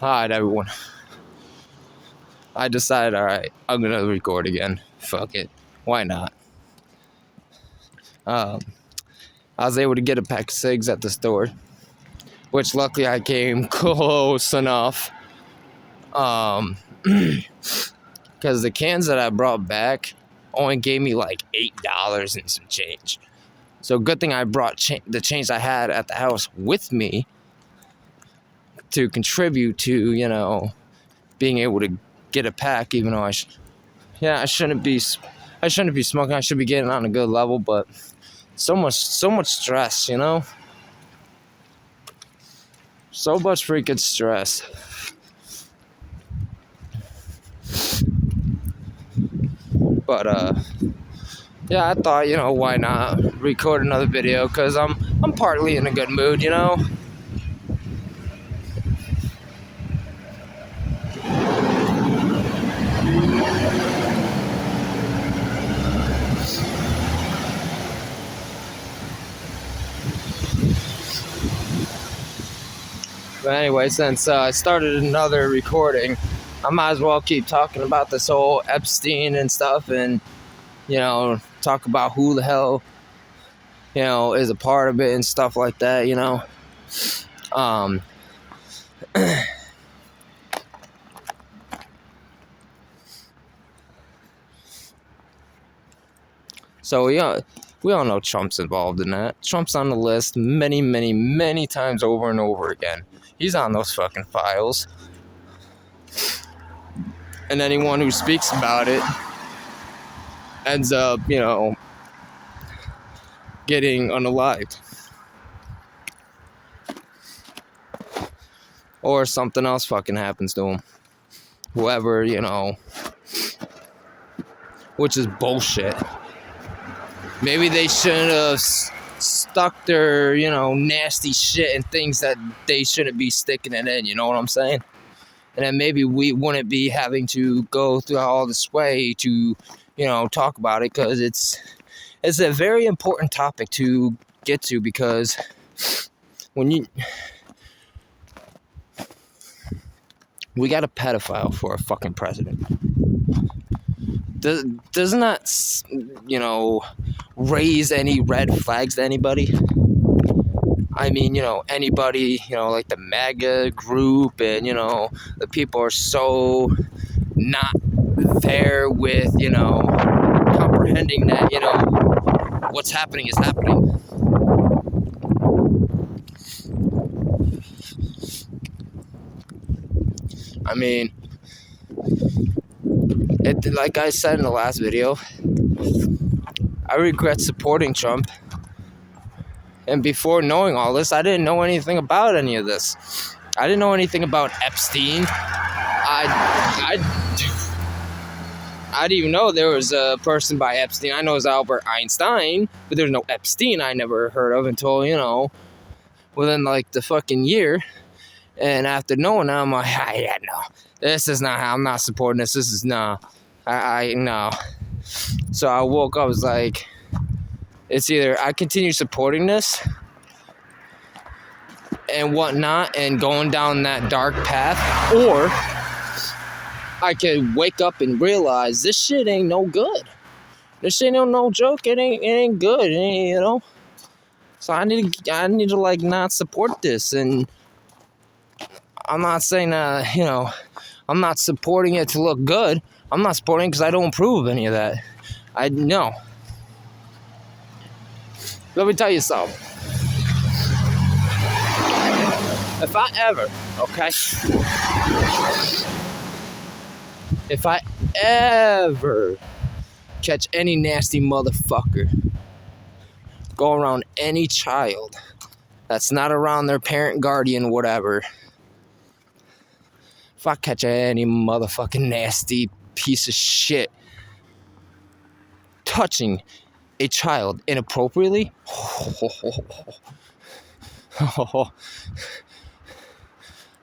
Alright, everyone. I decided, alright, I'm gonna record again. Fuck it. Why not? I was able to get a pack of cigs at the store, which luckily I came close enough. Because the cans that I brought back only gave me like $8 and some change. So good thing I brought the change I had at the house with me to contribute to, being able to get a pack, even though I shouldn't be smoking. I should be getting on a good level, but so much stress, so much freaking stress. But yeah, I thought, why not record another video, because I'm partly in a good mood, But anyway, since I started another recording, I might as well keep talking about this whole Epstein and stuff, and talk about who the hell is a part of it and stuff like that. So we all know Trump's involved in that. Trump's on the list many, many, many times over and over again. He's on those fucking files. And anyone who speaks about it ends up, getting unalived. Or something else fucking happens to him. Whoever, which is bullshit. Maybe they shouldn't have stuck their, nasty shit in things that they shouldn't be sticking it in, you know what I'm saying? And then maybe we wouldn't be having to go through all this way to, talk about it, because it's a very important topic to get to, because when we got a pedophile for a fucking president. Doesn't that, raise any red flags to anybody? I mean, anybody, like the MAGA group, and, the people are so not there with, comprehending that, what's happening is happening. I mean, like I said in the last video, I regret supporting Trump. And before knowing all this, I didn't know anything about any of this. I didn't know anything about Epstein. I didn't even know there was a person by Epstein. I know it's Albert Einstein, but there's no Epstein I never heard of until, within like the fucking year. And after knowing that, I'm like, no, this is not how, I'm not supporting this. This is no. No. So I woke up, I was like, it's either I continue supporting this and whatnot and going down that dark path, or I can wake up and realize this shit ain't no good. This shit ain't no joke. It ain't good. It ain't, So I need to like not support this. And I'm not saying I'm not supporting it to look good. I'm not supporting it because I don't approve of any of that. I know. Let me tell you something. If I ever catch any nasty motherfucker go around any child that's not around their parent, guardian, whatever, if I catch any motherfucking nasty piece of shit touching a child inappropriately,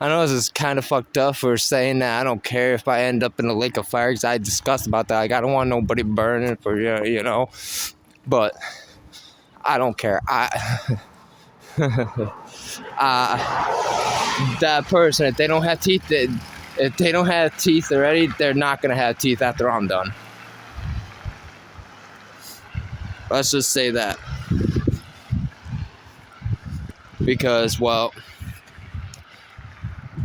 I know this is kind of fucked up for saying that. I don't care if I end up in a lake of fire, because I discussed about that. Like, I don't want nobody burning for, but I don't care. that person, if they don't have teeth, already, they're not gonna have teeth after I'm done. Let's just say that. Because, well,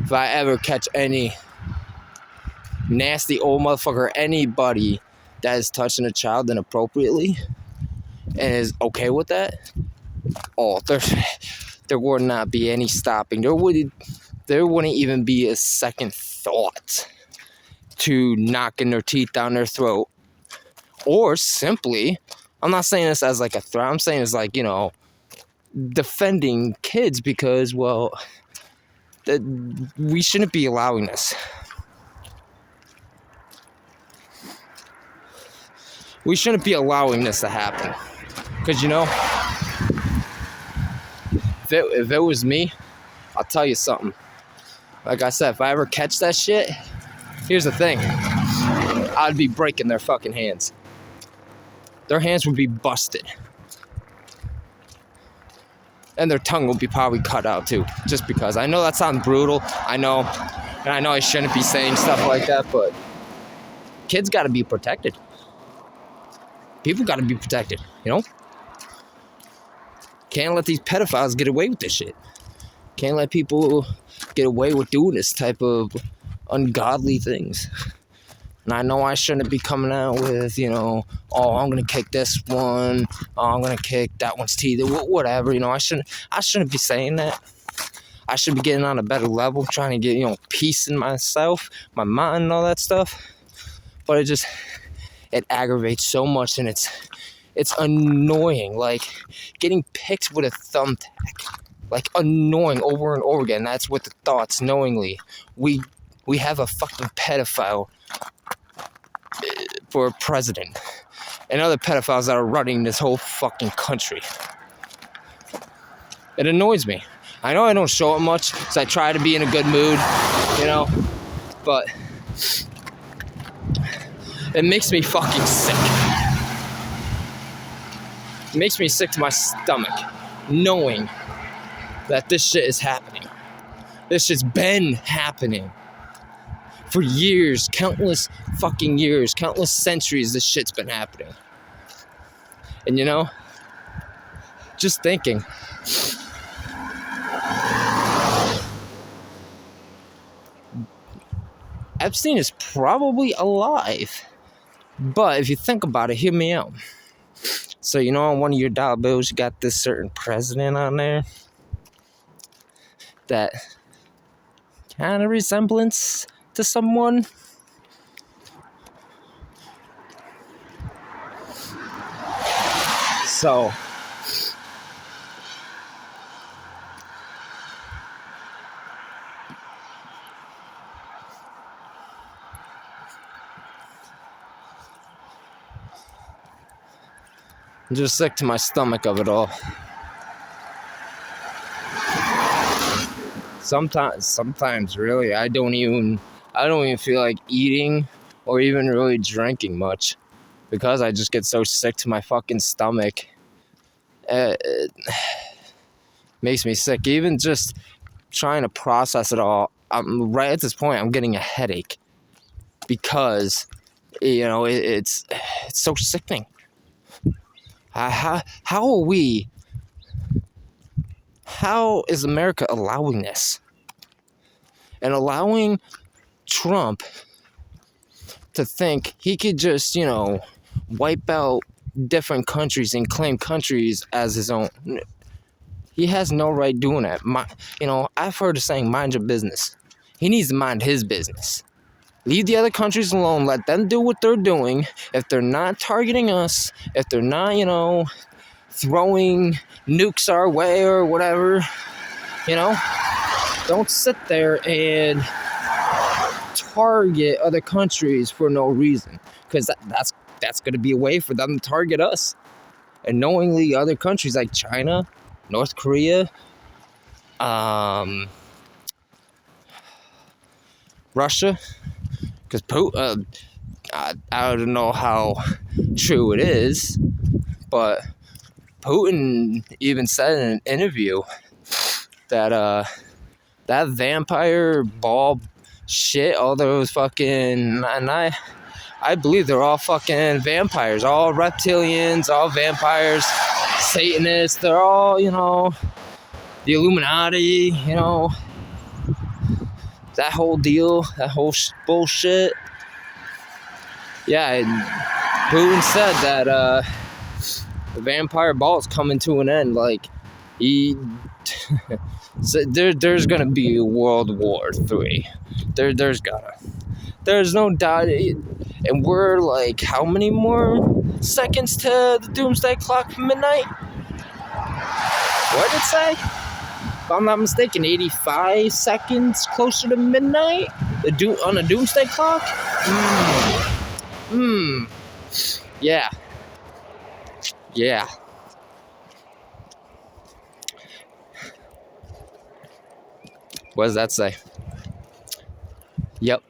if I ever catch any nasty old motherfucker, anybody that is touching a child inappropriately and is okay with that, there would not be any stopping. There wouldn't even be a second thought to knocking their teeth down their throat. Or simply, I'm not saying this as like a threat, I'm saying it's like, defending kids, because, well, we shouldn't be allowing this. We shouldn't be allowing this to happen. Because, if it was me, I'll tell you something. Like I said, if I ever catch that shit, here's the thing. I'd be breaking their fucking hands. Their hands would be busted. And their tongue will be probably cut out too. Just because. I know that sounds brutal. I know. And I know I shouldn't be saying stuff like that, but kids gotta be protected. People gotta be protected, Can't let these pedophiles get away with this shit. Can't let people get away with doing this type of ungodly things. And I know I shouldn't be coming out with, I'm going to kick this one. Oh, I'm going to kick that one's teeth. Whatever, I shouldn't be saying that. I should be getting on a better level, trying to get, peace in myself, my mind and all that stuff. But it aggravates so much, and it's annoying. Like, getting picked with a thumbtack. Like, annoying over and over again. That's what the thoughts, knowingly. We have a fucking pedophile for a president, and other pedophiles that are running this whole fucking country. It annoys me. I know I don't show it much, because I try to be in a good mood, but it makes me fucking sick. It makes me sick to my stomach, knowing that this shit is happening. This shit's been happening for years, countless fucking years, countless centuries. This shit's been happening. And just thinking, Epstein is probably alive. But if you think about it, hear me out. So, on one of your dollar bills, you got this certain president on there that kind of resemblance to someone. So, I'm just sick to my stomach of it all. Sometimes really, I don't even feel like eating or even really drinking much, because I just get so sick to my fucking stomach. It makes me sick. Even just trying to process it all, I'm right at this point, I'm getting a headache, because it's so sickening. How is America allowing this? And allowing Trump to think he could just, wipe out different countries and claim countries as his own. He has no right doing that. I've heard the saying, mind your business. He needs to mind his business. Leave the other countries alone. Let them do what they're doing. If they're not targeting us, if they're not, throwing nukes our way or whatever, don't sit there and target other countries for no reason, because that's going to be a way for them to target us. And knowingly, other countries like China, North Korea, Russia, because Putin, I don't know how true it is, but Putin even said in an interview that that vampire ball shit, all those fucking, and I believe they're all fucking vampires, all reptilians, all vampires, Satanists. They're all, the Illuminati, that whole deal, that whole bullshit. Yeah, and Putin said that the vampire ball is coming to an end. Like, so there's gonna be a World War III. There's no doubt. And we're like, how many more seconds to the doomsday clock midnight? What did it say? If I'm not mistaken, 85 seconds closer to midnight on a doomsday clock. Yeah. What does that say? Yep.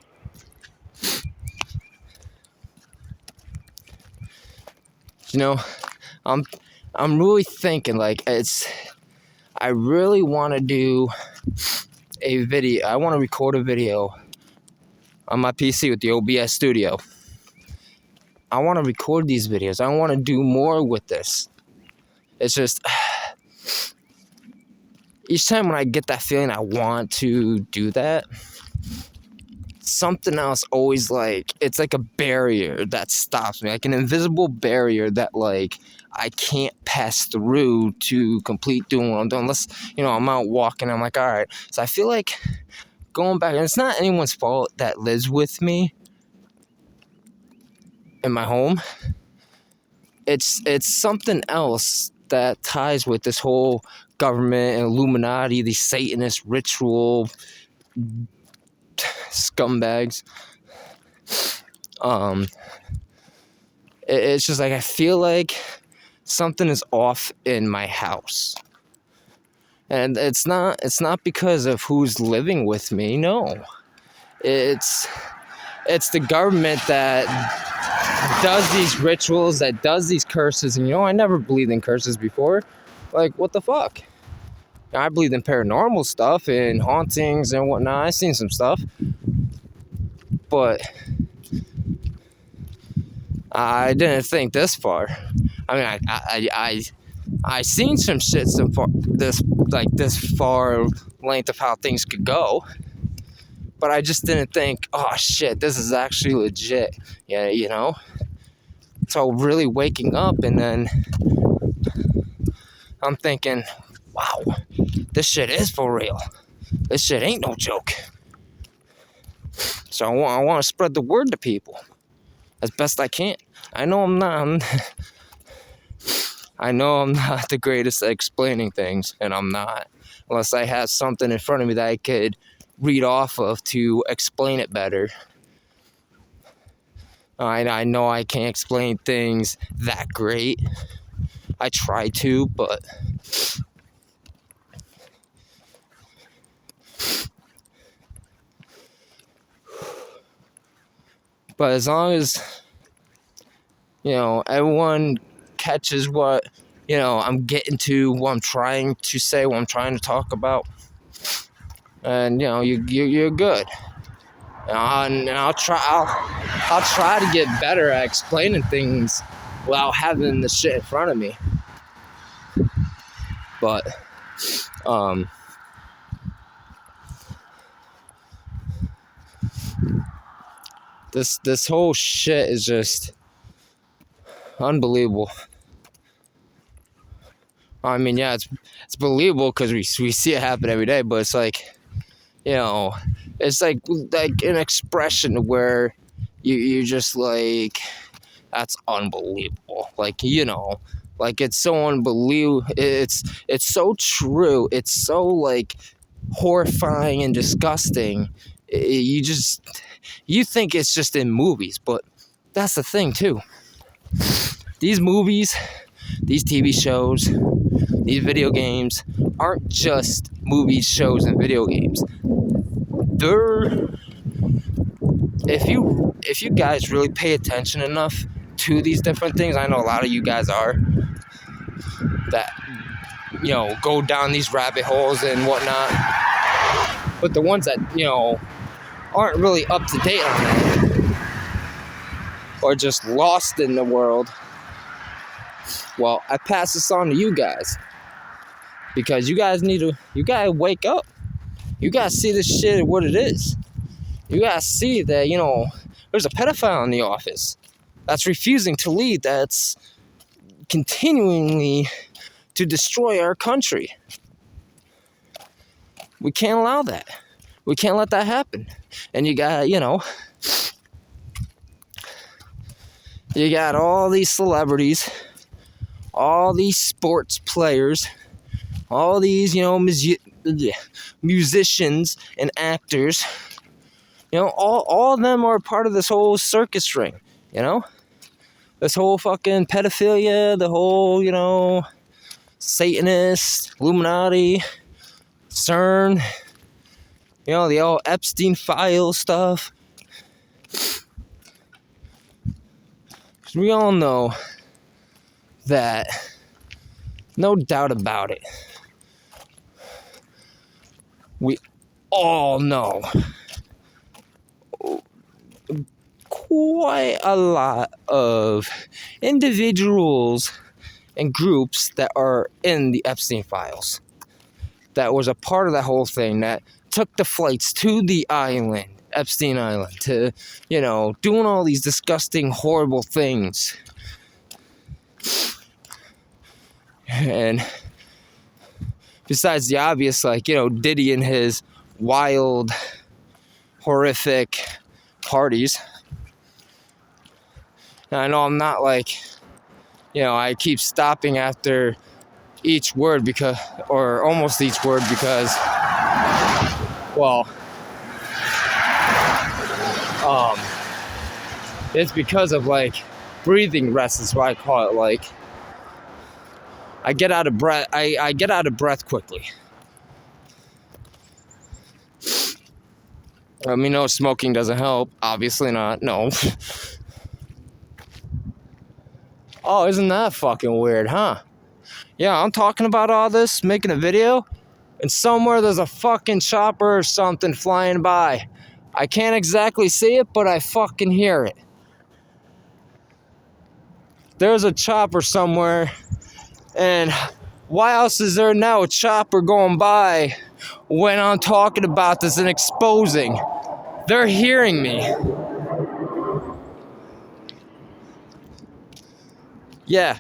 I'm really thinking, like, I really want to do a video. I want to record a video on my PC with the OBS studio. I want to record these videos. I want to do more with this. It's just, each time when I get that feeling I want to do that, something else always, like, it's like a barrier that stops me, like an invisible barrier that, like, I can't pass through to complete doing what I'm doing. Unless, I'm out walking, I'm like, all right. So I feel like going back, and it's not anyone's fault that lives with me in my home. It's something else that ties with this whole government and Illuminati, these Satanist ritual scumbags. It's just like, I feel like something is off in my house. And it's not because of who's living with me. No. It's the government that does these rituals, that does these curses. And I never believed in curses before. Like, what the fuck? I believed in paranormal stuff and hauntings and whatnot. I've seen some stuff. But I didn't think this far. I mean, I seen some shit this far length of how things could go, but I just didn't think, oh shit, this is actually legit. Yeah, So really waking up, and then I'm thinking, wow, this shit is for real. This shit ain't no joke. So I want to spread the word to people as best I can. I know I'm not the greatest at explaining things, and I'm not, unless I have something in front of me that I could read off of to explain it better. I know I can't explain things that great. I try to, but as long as everyone catches what I'm getting to, what I'm trying to say, what I'm trying to talk about, and you're good. And I'll try to get better at explaining things without having the shit in front of me. But this whole shit is just unbelievable. I mean, yeah, it's believable because we see it happen every day, but it's like, it's like an expression where you just like, that's unbelievable. Like, like, it's so unbelievable. It's so true. It's so, like, horrifying and disgusting. You think it's just in movies, but that's the thing too. These movies, these TV shows, these video games aren't just movies, shows, and video games. If you guys really pay attention enough to these different things, I know a lot of you guys are, that go down these rabbit holes and whatnot. But the ones that, aren't really up to date on it, or just lost in the world, well, I pass this on to you guys. Because you gotta wake up. You gotta see this shit what it is. You gotta see that, there's a pedophile in the office that's refusing to leave, that's continually to destroy our country. We can't allow that. We can't let that happen. And you got, you got all these celebrities, all these sports players, all these, musicians and actors. All of them are part of this whole circus ring, This whole fucking pedophilia, the whole, Satanist, Illuminati, CERN, the old Epstein file stuff. We all know that, no doubt about it, we all know quite a lot of individuals and groups that are in the Epstein files, that was a part of that whole thing, that took the flights to the island, Epstein Island, to, doing all these disgusting, horrible things. And besides the obvious, Diddy and his wild, horrific parties. Now, I know I'm not I keep stopping after each word or almost each word because, it's because of breathing rest is what I call it. I get out of breath. I get out of breath quickly. No, smoking doesn't help. Obviously not. No. Oh, isn't that fucking weird, huh? Yeah, I'm talking about all this, making a video, and somewhere there's a fucking chopper or something flying by. I can't exactly see it, but I fucking hear it. There's a chopper somewhere, and why else is there now a chopper going by when I'm talking about this and exposing? They're hearing me. Yeah.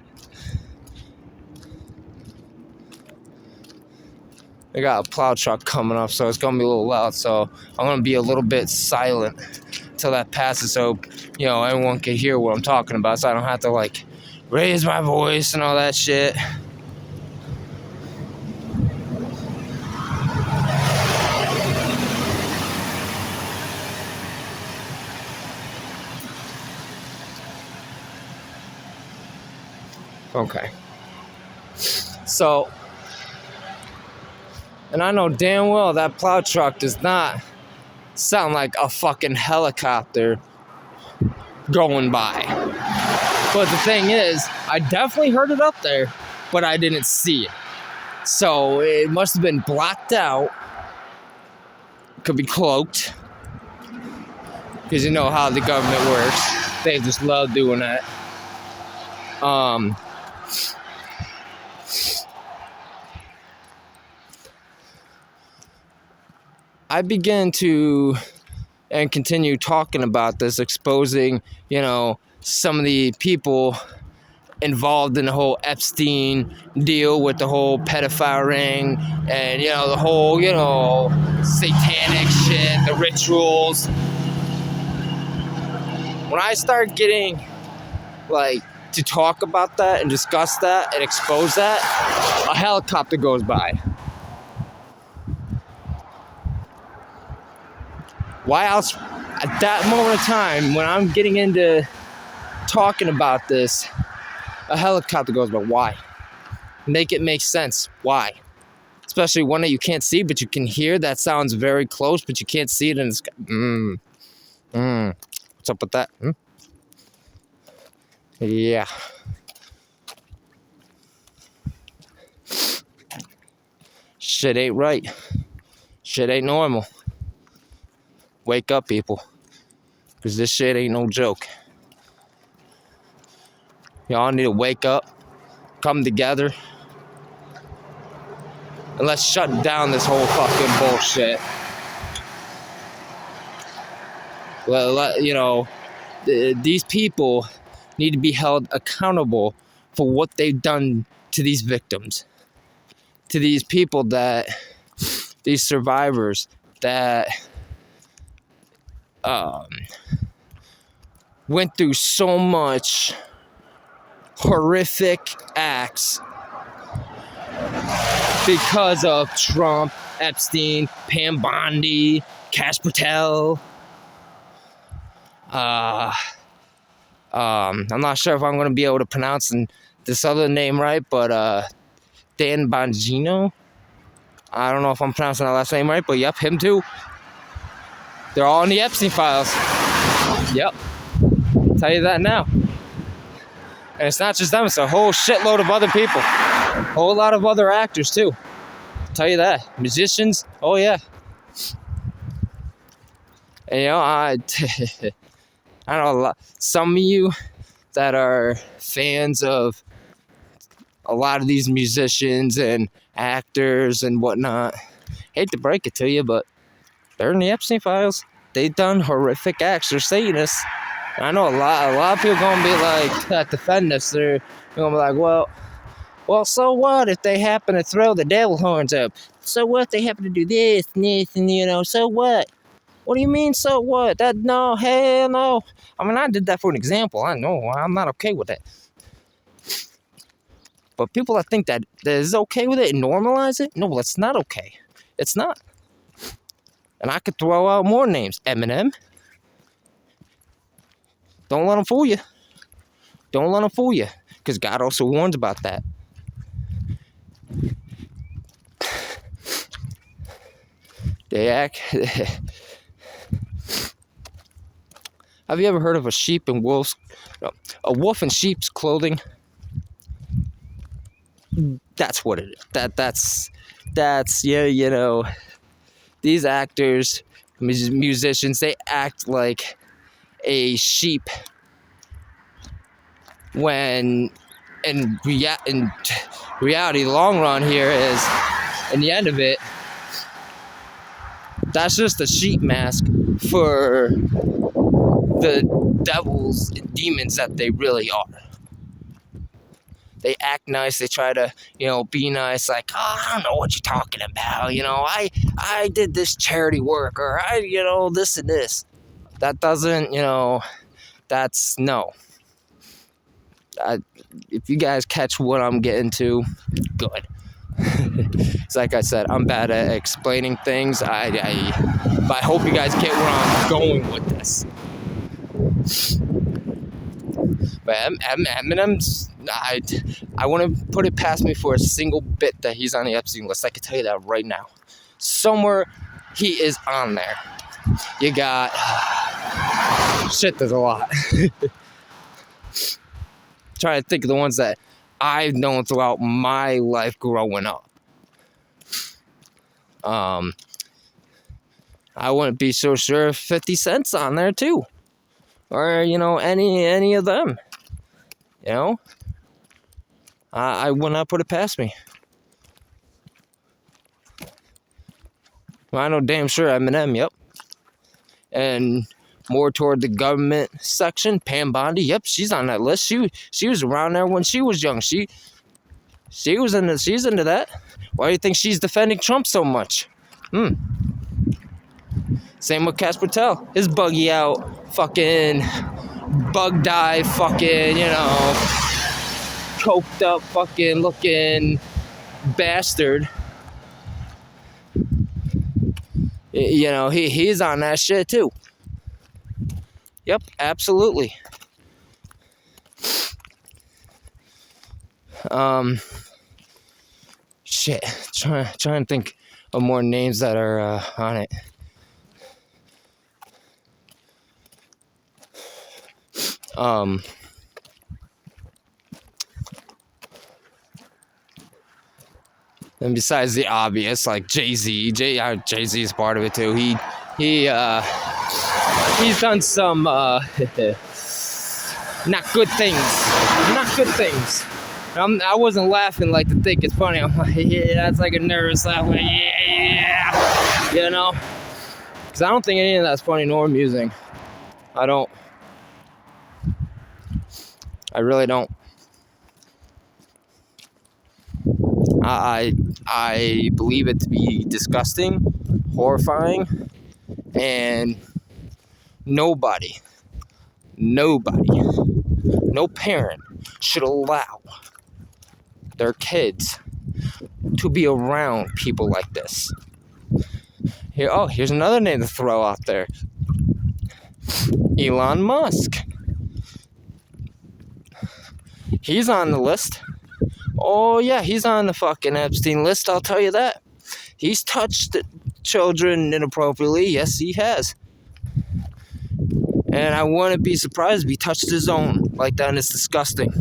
I got a plow truck coming up, so it's going to be a little loud, so I'm going to be a little bit silent until that passes, so, everyone can hear what I'm talking about, so I don't have to, raise my voice and all that shit. Okay. So, and I know damn well that plow truck does not sound like a fucking helicopter going by. But the thing is, I definitely heard it up there, but I didn't see it. So it must have been blocked out. Could be cloaked. Because you know how the government works. They just love doing that. I began to and continue talking about this, exposing, some of the people involved in the whole Epstein deal with the whole pedophile ring and, the whole, satanic shit, the rituals. When I start getting, to talk about that and discuss that and expose that, a helicopter goes by. Why else, at that moment of time, when I'm getting into talking about this, a helicopter goes by? Why? Make it make sense. Why? Especially one that you can't see, but you can hear. That sounds very close, but you can't see it. And it's, what's up with that? Yeah. Shit ain't right. Shit ain't normal. Wake up, people. Because this shit ain't no joke. Y'all need to wake up, come together, and let's shut down this whole fucking bullshit. Well, you know, these people need to be held accountable for what they've done to these victims, to these people these survivors that went through so much horrific acts because of Trump, Epstein, Pam Bondi, Cash Patel. I'm not sure if I'm going to be able to pronounce this other name right, but Dan Bongino. I don't know if I'm pronouncing that last name right, but yep, him too. They're all in the Epstein files. Yep. I'll tell you that now. And it's not just them, it's a whole shitload of other people. A whole lot of other actors too. I'll tell you that. Musicians, oh yeah. And you know, I don't know, some of you that are fans of a lot of these musicians and actors and whatnot, hate to break it to you, but they're in the Epstein files. They've done horrific acts. They're Satanists. I know a lot of people gonna be like that defend this. They're gonna be like, well, so what if they happen to throw the devil horns up? So what if they happen to do this and this and you know? So what? What do you mean? So what? No, hell no. I mean, I did that for an example. I know I'm not okay with that. But people that think that is okay with it and normalize it, no, that's not okay. It's not. And I could throw out more names. Eminem. Don't let them fool you. Don't let them fool you. Because God also warns about that. They act. Have you ever heard of a wolf in sheep's clothing? That's what it is. That's yeah, you know, these actors, musicians, they act like a sheep when in reality, the long run here is, in the end of it, that's just a sheep mask for the devils and demons that they really are. They act nice. They try to, you know, be nice. Like, oh, I don't know what you're talking about. You know, I did this charity work, or you know, this and this. That doesn't, you know, that's no. If you guys catch what I'm getting to, good. It's like I said, I'm bad at explaining things. But I hope you guys get where I'm going with this. But Eminem's, I wouldn't put it past me for a single bit that he's on the Epstein list. I can tell you that right now. Somewhere he is on there. You got shit. There's a lot. Trying to think of the ones that I've known throughout my life growing up. I wouldn't be so sure if 50 Cent's on there too, or you know, any of them. You know, I would not put it past me. Well, I know damn sure Eminem, yep. And more toward the government section, Pam Bondi, yep, she's on that list. She was around there when she was young. She's into that. Why do you think she's defending Trump so much? Same with Cash Patel. His buggy out, fucking bug dive, fucking, you know, coked up, fucking looking bastard. You know, he's on that shit too. Yep, absolutely. Shit. Trying to think of more names that are on it. And besides the obvious, like Jay-Z, Jay-Z is part of it too. He's done some not good things. Not good things. I wasn't laughing like to think it's funny. I'm like, yeah, that's like a nervous laugh. Like, yeah, you know? Because I don't think any of that's funny nor amusing. I don't. I really don't. I believe it to be disgusting, horrifying, and nobody, no parent should allow their kids to be around people like this. Here's another name to throw out there. Elon Musk. He's on the list. Oh yeah, he's on the fucking Epstein list, I'll tell you that. He's touched children inappropriately, yes he has. And I wouldn't be surprised if he touched his own like that, and it's disgusting.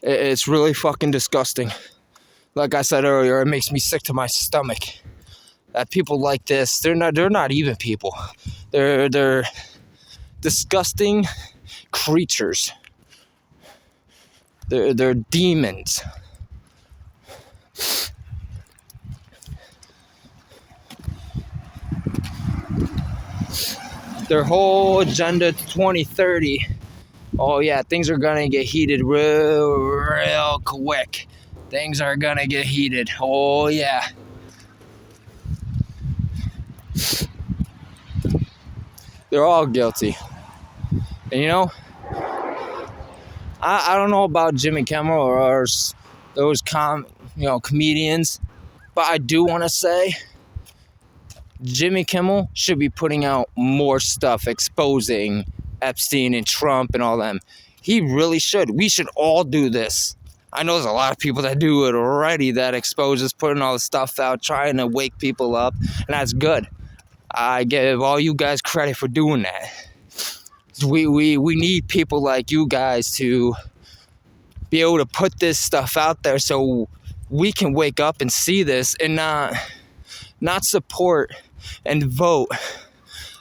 It's really fucking disgusting. Like I said earlier, it makes me sick to my stomach. That people like this, they're not even people. They're disgusting creatures. They're demons. Their whole agenda to 2030. Oh yeah, things are gonna get heated real quick. Things are gonna get heated. Oh yeah. They're all guilty. And you know, I don't know about Jimmy Kimmel or those comedians, but I do want to say Jimmy Kimmel should be putting out more stuff exposing Epstein and Trump and all them. He really should. We should all do this. I know there's a lot of people that do it already, that exposes, putting all the stuff out, trying to wake people up, and that's good. I give all you guys credit for doing that. We need people like you guys to be able to put this stuff out there so we can wake up and see this and not support and vote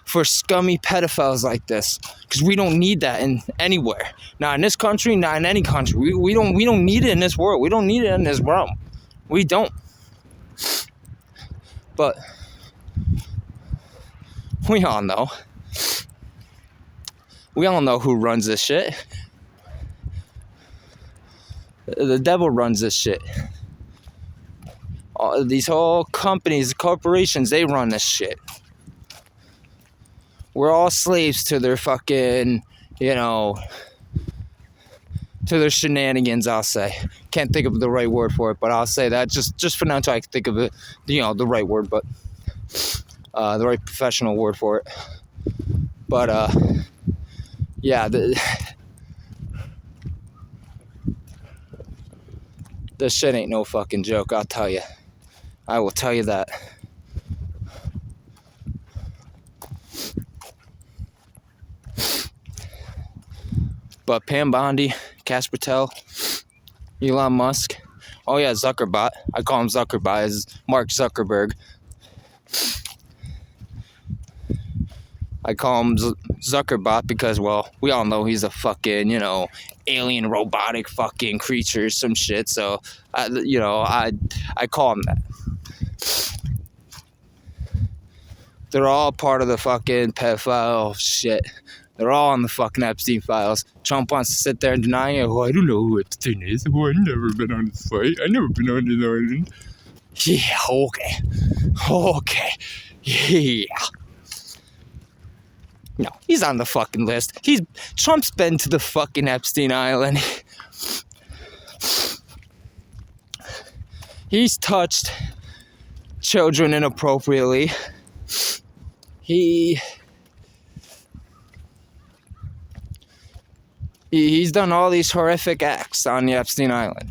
for scummy pedophiles like this, because we don't need that anywhere. Not in this country, not in any country. We don't need it in this world. We don't need it in this realm. We don't. But we all know. We all know who runs this shit. The devil runs this shit. These whole companies, corporations, they run this shit. We're all slaves to their fucking, to their shenanigans, I'll say. Can't think of the right word for it, but I'll say that just for now until I can think of it, the right word, but the right professional word for it. But, yeah, this shit ain't no fucking joke, I'll tell you. I will tell you that. But Pam Bondi, Casper Tell, Elon Musk. Oh yeah, Zuckerbot. I call him Zuckerbot. It's Mark Zuckerberg. I call him Zuckerbot because, well, we all know he's a fucking, alien robotic fucking creature, some shit. So, I call him that. They're all part of the fucking pedophile shit. They're all on the fucking Epstein files. Trump wants to sit there and deny it. Oh, I don't know who Epstein is. Oh, I've never been on his flight. I've never been on his island. Yeah, okay. Yeah. No, he's on the fucking list. Trump's been to the fucking Epstein Island. He's touched children inappropriately. He's done all these horrific acts on the Epstein Island.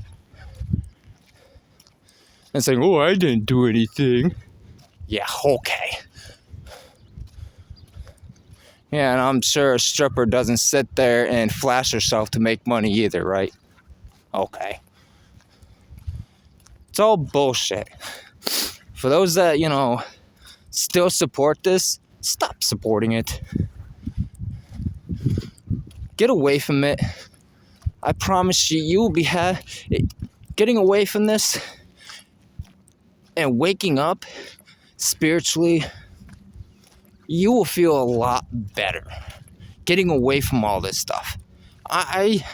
And saying, oh, I didn't do anything. Yeah, okay. Yeah, and I'm sure a stripper doesn't sit there and flash herself to make money either, right? Okay. It's all bullshit. For those that, still support this, stop supporting it. Get away from it. I promise you, you will be getting away from this and waking up spiritually. You will feel a lot better getting away from all this stuff. I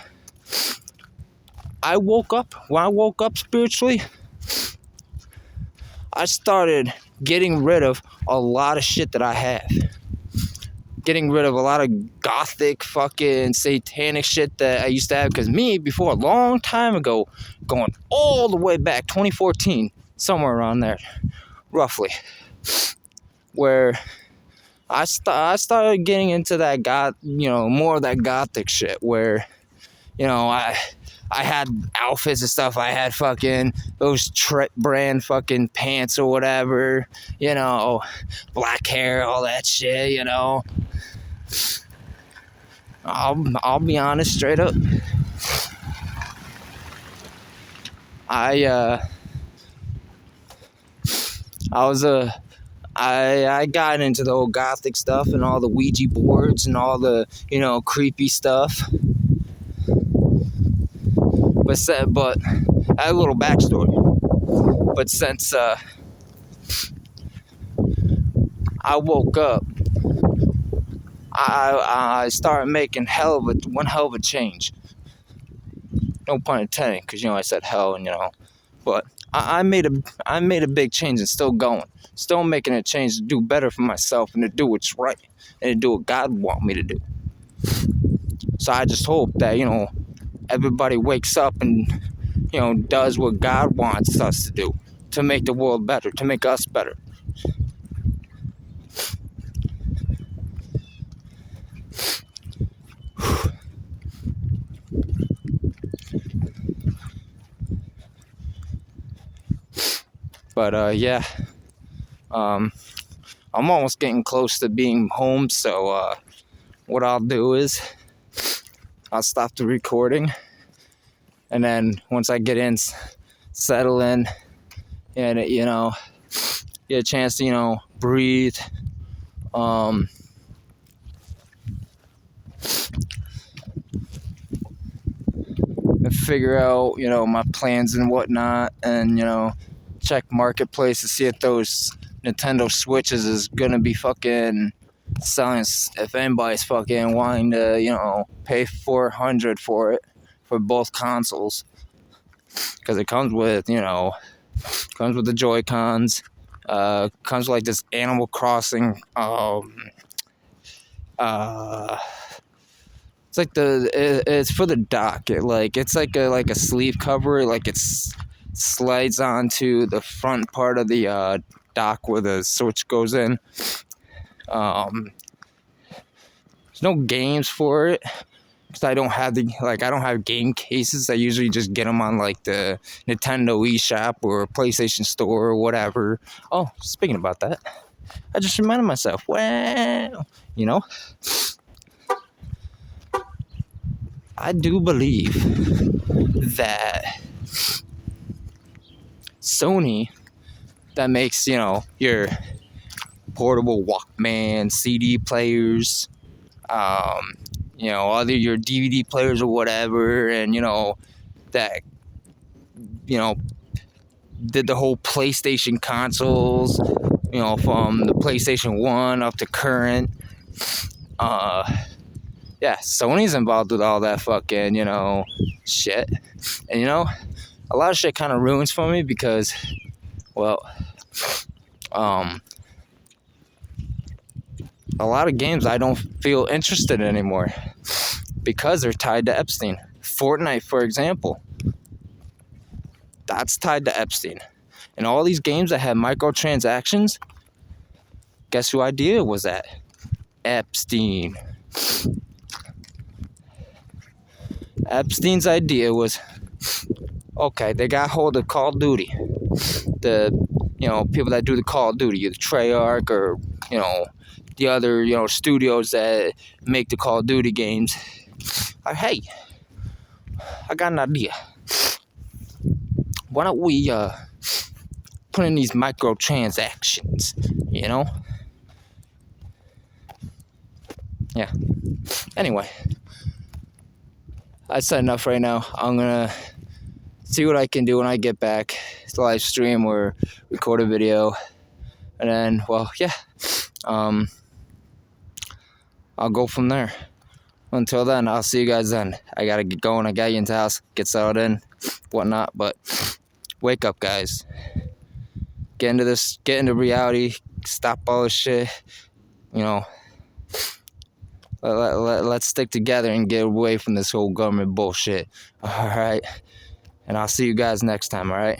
woke up. When I woke up spiritually, I started getting rid of a lot of shit that I have. Getting rid of a lot of gothic fucking satanic shit that I used to have. Because me, before a long time ago, going all the way back, 2014, somewhere around there, roughly, where I started getting into that more of that gothic shit where, I had outfits and stuff. I had fucking those Trip brand fucking pants or whatever, black hair, all that shit, I'll be honest straight up. I got into the whole gothic stuff and all the Ouija boards and all the, creepy stuff. But I had a little backstory. But since I woke up, I started making one hell of a change. No pun intended, because I said hell, and but I made a big change and still going, still making a change to do better for myself and to do what's right and to do what God wants me to do. So I just hope that everybody wakes up and does what God wants us to do to make the world better, to make us better. But yeah, I'm almost getting close to being home, so what I'll do is I'll stop the recording, and then once I get in, settle in, and get a chance to breathe, and figure out my plans and whatnot, and check marketplace to see if those Nintendo Switches is gonna be fucking selling, if anybody's fucking wanting to pay $400 for it for both consoles, because it comes with the Joy-Cons, comes with like this Animal Crossing it's like it's for the dock. It's like a sleeve cover. Like it slides onto the front part of the dock where the Switch goes in. There's no games for it because I don't have game cases. I usually just get them on like the Nintendo eShop or PlayStation Store or whatever. Oh, speaking about that, I just reminded myself. Well, I do believe that Sony, that makes, your portable Walkman, CD players, other your DVD players or whatever, and, that, did the whole PlayStation consoles, from the PlayStation 1 up to current, yeah, Sony's involved with all that fucking, shit. And, a lot of shit kind of ruins for me because, well, a lot of games I don't feel interested in anymore because they're tied to Epstein. Fortnite, for example, that's tied to Epstein. And all these games that have microtransactions, guess whose idea was that? Epstein. Epstein's idea was, okay, they got hold of Call of Duty. The, people that do the Call of Duty, the Treyarch or, the other, studios that make the Call of Duty games. Hey, I got an idea. Why don't we put in these microtransactions, Yeah. Anyway, I said enough right now. I'm going to see what I can do when I get back. It's a live stream or record a video. And then, I'll go from there. Until then, I'll see you guys then. I gotta get going. I gotta get into the house, get settled in, whatnot. But wake up, guys. Get into this. Get into reality. Stop all this shit. Let's stick together and get away from this whole government bullshit. All right. And I'll see you guys next time. All right.